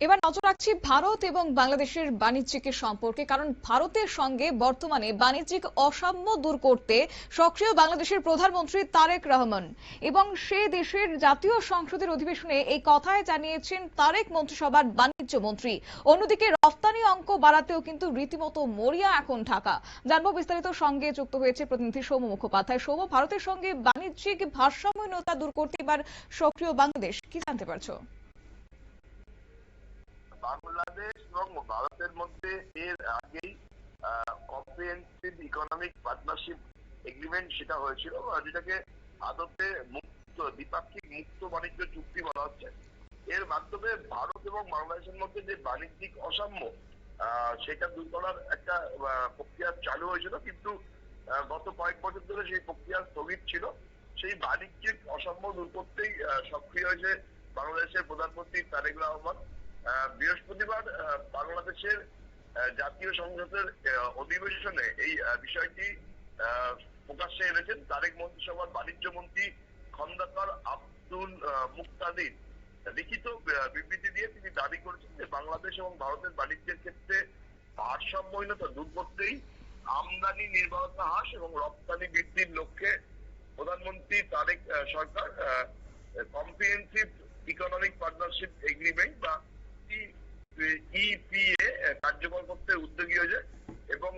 এবার নজর রাখছি ভারত এবং বাংলাদেশের বাণিজ্যিকের সম্পর্কে, কারণ ভারতের সঙ্গে বর্তমানে বাণিজ্যিক অসাম্য দূর করতে সক্রিয় বাংলাদেশের প্রধানমন্ত্রী তারেক রহমান, এবং সে দেশের জাতীয় সংসদের অধিবেশনে এই কথাই জানিয়েছেন তারেক মন্ত্রিসভার বাণিজ্য মন্ত্রী। অন্যদিকে রফতানি অঙ্ক বাড়াতেও কিন্তু রীতিমতো মরিয়া এখন ঢাকা। জানবো বিস্তারিত, সঙ্গে যুক্ত হয়েছে প্রতিনিধি সৌম মুখোপাধ্যায়। সৌম, ভারতের সঙ্গে বাণিজ্যিক ভারসাম্যহীনতা দূর করতে এবার সক্রিয় বাংলাদেশ, কি জানতে পারছো? বাংলাদেশ এবং ভারতের মধ্যে এর আগেই কম্প্রিহেনসিভ ইকোনমিক পার্টনারশিপ এগ্রিমেন্ট সেটা হয়েছিল, যেটাকে আদতে দ্বিপাক্ষিক মুক্ত বাণিজ্য চুক্তি বলা হচ্ছে। এর মাধ্যমে ভারত এবং বাংলাদেশের মধ্যে যে বাণিজ্যিক অসাম্য সেটা দূর করার একটা প্রক্রিয়া চালু হয়েছিল, কিন্তু গত কয়েক বছর ধরে সেই প্রক্রিয়া স্থগিত ছিল। সেই বাণিজ্যিক অসাম্য দূর করতেই সক্রিয় হয়েছে বাংলাদেশের প্রধানমন্ত্রী তারেক রহমান। বৃহস্পতিবার বাংলাদেশের জাতীয় সংসদের অধিবেশনে এই বিষয়টি প্রকাশ্যে এনেছেন তারেক মন্ত্রিসভার বাণিজ্য মন্ত্রী খন্দকার আব্দুল মুক্তাদির। লিখিত বিবৃতি দিয়ে তিনি দাবি করেছেন যে বাংলাদেশ এবং ভারতের বাণিজ্যের ক্ষেত্রে ভারসাম্যহীনতা দূর করতেই আমদানি নির্ভরতা হ্রাস এবং রপ্তানি বৃদ্ধির লক্ষ্যে প্রধানমন্ত্রী তারেক সরকার কম্প্রিহেনসিভ ইকোনমিক পার্টনারশিপ এগ্রিমেন্ট বা ইপিএ কার্যকর করতে উদ্যোগী হয়েছে, এবং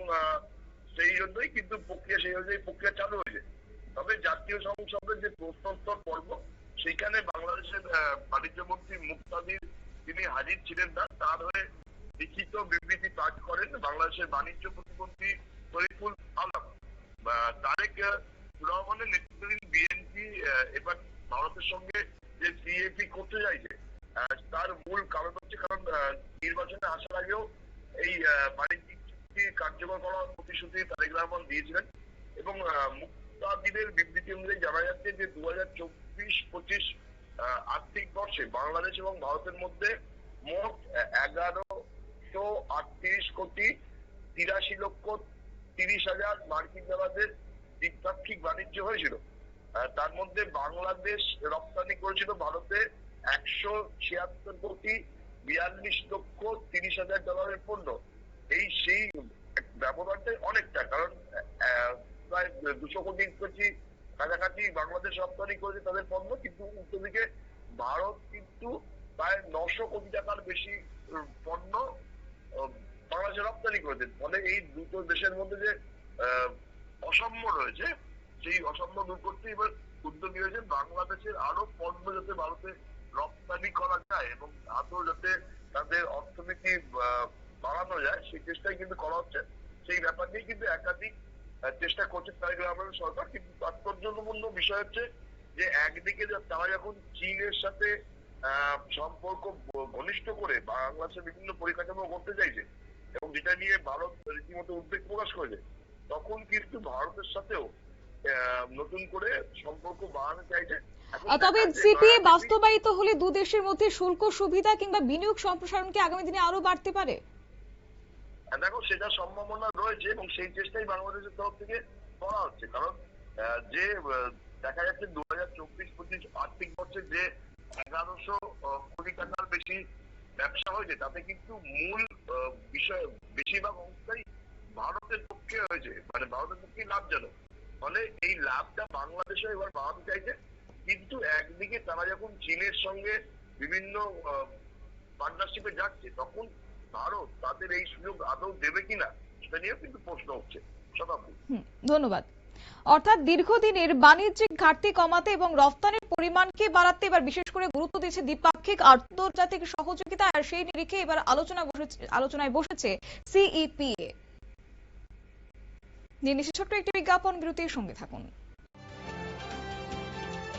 সেই জন্যই কিন্তু সেই অনুযায়ী প্রক্রিয়া চালু হয়েছে। তবে জাতীয় সংসদের যে প্রশ্নোত্তর পর্ব, সেখানে বাংলাদেশের বাণিজ্য মন্ত্রী মুক্তাদির তিনি হাজির ছিলেন না। তার হয়ে লিখিত বিবৃতি পাঠ করেন বাংলাদেশের বাণিজ্য প্রতিমন্ত্রী শরীফুল আলম। তারেক রহমানের নেতৃত্বাধীন বিএনপি এবার ভারতের সঙ্গে যে সিএপি করতে চাইছে, তার মূল কারণ হচ্ছে কারণ নির্বাচনে আসার আগেও এই বাণিজ্যিক চুক্তি কার্যকর করার প্রতিশ্রুতি তারেক রহমান দিয়েছিলেন, এবং মুক্তাদিরের বিবৃতি অনুযায়ী জানা যাচ্ছে যে 2024-25 আর্থিক বর্ষে বাংলাদেশ এবং ভারতের মধ্যে মোট 1138,83,30,000 মার্কিন ডলারের দ্বিপাক্ষিক বাণিজ্য হয়েছিল। তার মধ্যে বাংলাদেশ রপ্তানি করেছিল ভারতে 176,42,30,000 ডলারের পণ্য। সেই ব্যবধানটা অনেকটা, কারণ প্রায় 200 কোটি কাছাকাছি বাংলাদেশ রপ্তানি করেছে তাদের পণ্য, কিন্তু উল্টো দিকে ভারত কিন্তু প্রায় 900 কোটি টাকার বেশি পণ্য বাংলাদেশে রপ্তানি করেছে। ফলে এই দুটো দেশের মধ্যে যে অসাম্য রয়েছে, সেই অসাম্য দূর করতে এবার উদ্যোগী হয়েছে বাংলাদেশের আরো পণ্য যাতে ভারতে রপ্তানি করা যায় এবং আদৌ যাতে তাদের অর্থনীতি বাড়ানো যায়, সেই চেষ্টাই কিন্তু করা হচ্ছে। সেই ব্যাপার নিয়ে কিন্তু একাধিক চেষ্টা করছে তারেক রহমানের সরকার, কিন্তু তাৎপর্যপূর্ণ বিষয় হচ্ছে যে একদিকে তারা যখন চীনের সাথে সম্পর্ক ঘনিষ্ঠ করে বাংলাদেশের বিভিন্ন পরিকাঠামো করতে চাইছে এবং যেটা নিয়ে ভারত রীতিমতো উদ্বেগ প্রকাশ করেছে, তখন কিন্তু ভারতের সাথেও নতুন করে সম্পর্ক বাড়ানো চাইছে। তবে সিপিএ বাস্তবায়িত হলে দু দেশের মধ্যে শুল্ক সুবিধা কিংবা বিনিয়োগ সম্প্রসারণ কি আগামী দিনে আরো বাড়তে পারে? দেখো, সেটা সম্ভাবনা রয়েছে এবং সেই চেষ্টাই বাংলাদেশের তরফ থেকে করা হচ্ছে। কারণ যে দেখা যাচ্ছে 2024-25 আর্থিক বছরে যে 1100 কোটি টাকার বেশি ব্যবসা হয়েছে, তাতে কিন্তু মূল বিষয় বেশিরভাগ অংশটাই ভারতের পক্ষে হয়েছে, মানে ভারতের পক্ষে লাভজনক। ফলে এই লাভটা বাংলাদেশে এবার বাড়াতে চাইছে, কিন্তু একদিকে তারা যখন চীনের সঙ্গে বিভিন্ন পার্টনারশিপে যাচ্ছে, তখন ভারত তাদের এই সুযোগ আদৌ দেবে কিনা সেটা নিয়েও কিন্তু প্রশ্ন উঠছে। শতাব্দী, ধন্যবাদ। অর্থাৎ দীর্ঘদিনের বাণিজ্যিক ঘাটতি কমাতে এবং রফতানির পরিমাণকে বাড়াতে এবার বিশেষ করে গুরুত্ব দিচ্ছে দ্বিপাক্ষিক আন্তর্জাতিক সহযোগিতা, আর সেই নিরিখে এবার আলোচনায় বসেছে সিইপিএ। নিয়ে নিচ্ছে ছোট্ট একটি বিজ্ঞাপন বিরতির, সঙ্গে থাকুন।